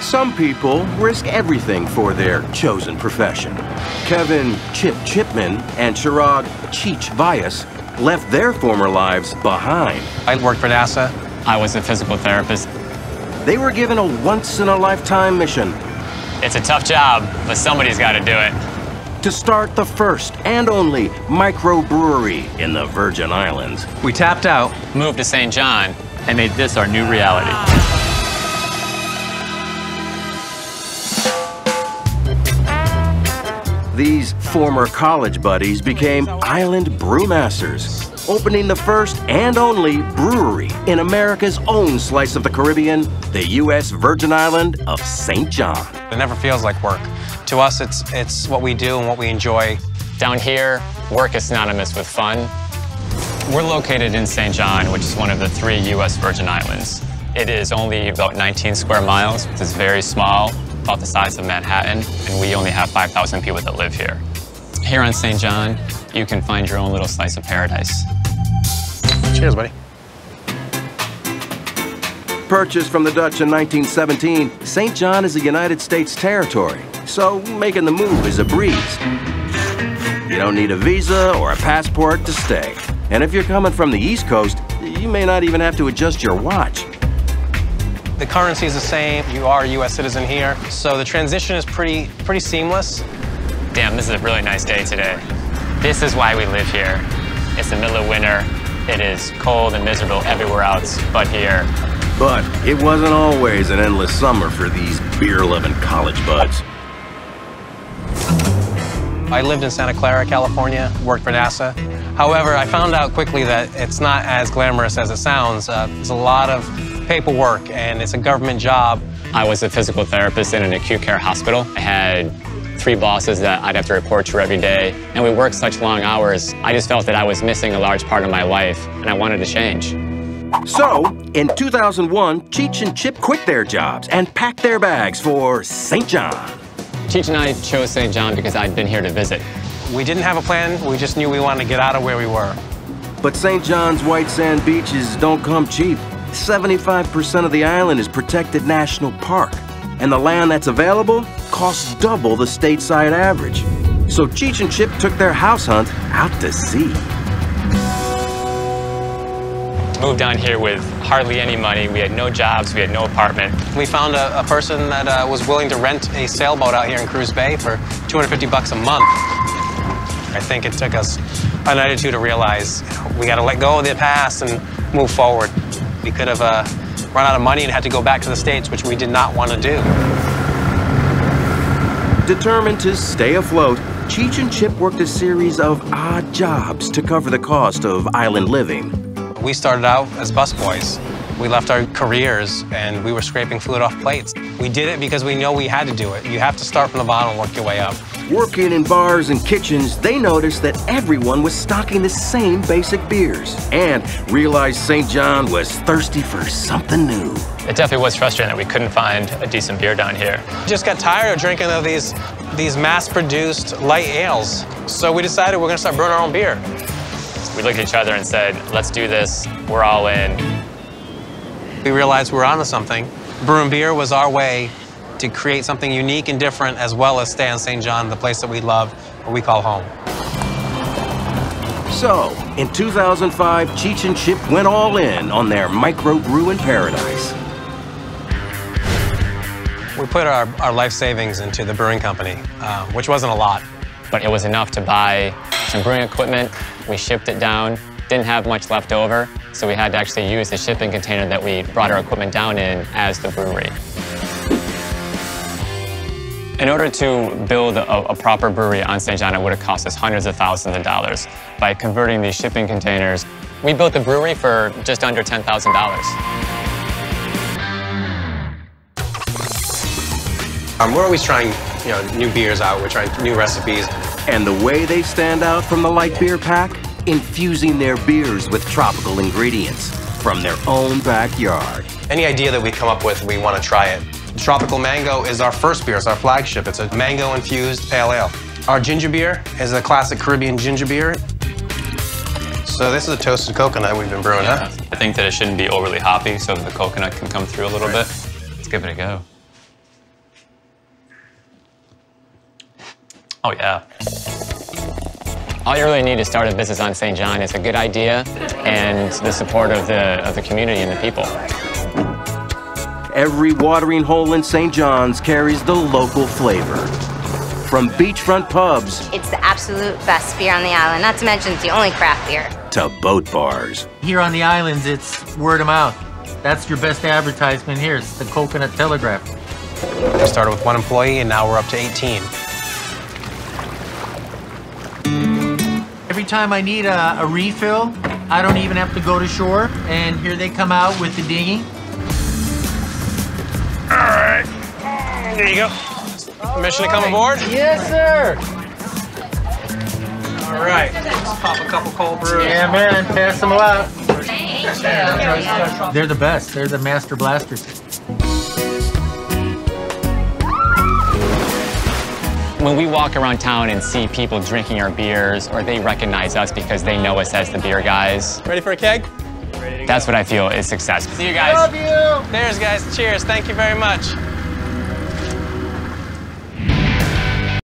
Some people risk everything for their chosen profession. Kevin Chip Chipman and Chirag Cheech Vyas left their former lives behind. I worked for NASA. I was a physical therapist. They were given a once-in-a-lifetime mission. It's a tough job, but somebody's got to do it. To start the first and only microbrewery in the Virgin Islands. We tapped out, Moved to St. John, and made this our new reality. These former college buddies became island brewmasters, opening the first and only brewery in America's own slice of the Caribbean, the U.S. Virgin Island of St. John. it never feels like work. To us, it's what we do and what we enjoy. Down here, work is synonymous with fun. We're located in St. John, which is one of the 3 U.S. Virgin Islands. It is only about 19 square miles. It's very small, about the size of Manhattan, and we only have 5,000 people that live here. Here on St. John, you can find your own little slice of paradise. Cheers, buddy. Purchased from the Dutch in 1917, St. John is a United States territory, so making the move is a breeze. You don't need a visa or a passport to stay. And if you're coming from the East Coast, you may not even have to adjust your watch. The currency is the same. You are a U.S. citizen here, so the transition is pretty seamless. Damn, this is a really nice day today. This is why we live here. It's the middle of winter. It is cold and miserable everywhere else but here. But it wasn't always an endless summer for these beer-loving college buds. I lived in Santa Clara, California, worked for NASA. However, I found out quickly that it's not as glamorous as it sounds. There's a lot of paperwork, and it's a government job. I was a physical therapist in an acute care hospital. I had 3 bosses that I'd have to report to every day, and we worked such long hours. I just felt that I was missing a large part of my life, and I wanted to change. So, in 2001, Cheech and Chip quit their jobs and packed their bags for St. John. Cheech and I chose St. John because I'd been here to visit. We didn't have a plan. We just knew we wanted to get out of where we were. But St. John's white sand beaches don't come cheap. 75% of the island is protected national park, and the land that's available costs double the stateside average. So Cheech and Chip took their house hunt out to sea. Moved down here with hardly any money. We had no jobs, we had no apartment. We found a person that was willing to rent a sailboat out here in Cruz Bay for $250 a month. I think it took us a night or 2 to realize we got to let go of the past and move forward. We could have run out of money and had to go back to the States, which we did not want to do. Determined to stay afloat, Cheech and Chip worked a series of odd jobs to cover the cost of island living. We started out as busboys. We left our careers and we were scraping food off plates. We did it because we know we had to do it. You have to start from the bottom and work your way up. Working in bars and kitchens, they noticed that everyone was stocking the same basic beers and realized St. John was thirsty for something new. It definitely was frustrating that we couldn't find a decent beer down here. Just got tired of drinking of these mass-produced light ales. So we decided we're gonna start brewing our own beer. We looked at each other and said, let's do this, we're all in. We realized we were onto something. Brewing beer was our way to create something unique and different, as well as stay on St. John, the place that we love, what we call home. So, in 2005, Cheech and Chip went all in on their micro-brewing paradise. We put our life savings into the brewing company, which wasn't a lot. But it was enough to buy some brewing equipment. We shipped it down, didn't have much left over, so we had to actually use the shipping container that we brought our equipment down in as the brewery. In order to build a proper brewery on St. John, it would have cost us hundreds of thousands of dollars. By converting these shipping containers, we built the brewery for just under $10,000. We're always trying, new beers out. We're trying new recipes. And the way they stand out from the light beer pack? Infusing their beers with tropical ingredients from their own backyard. Any idea that we come up with, we want to try it. Tropical Mango is our first beer. It's our flagship. It's a mango-infused pale ale. Our ginger beer is a classic Caribbean ginger beer. So this is a toasted coconut we've been brewing, huh? I think that it shouldn't be overly hoppy so that the coconut can come through a little bit. Let's give it a go. Oh, yeah. All you really need to start a business on St. John is a good idea and the support of the community and the people. Every watering hole in St. John's carries the local flavor. From beachfront pubs It's the absolute best beer on the island, not to mention it's the only craft beer. to boat bars. Here on the islands, it's word of mouth. That's your best advertisement here. It's the Coconut Telegraph. We started with 1 employee, and now we're up to 18. Every time I need a refill, I don't even have to go to shore, and here they come out with the dinghy. All right. There you go. Permission to come aboard? Yes, sir. All right. Let's pop a couple cold brews. Yeah, man, pass them out. They're the best. They're the master blasters. When we walk around town and see people drinking our beers, or they recognize us because they know us as the beer guys, Ready for a keg? that's what I feel is success. See you guys. Love you. There's, guys. Cheers. Thank you very much.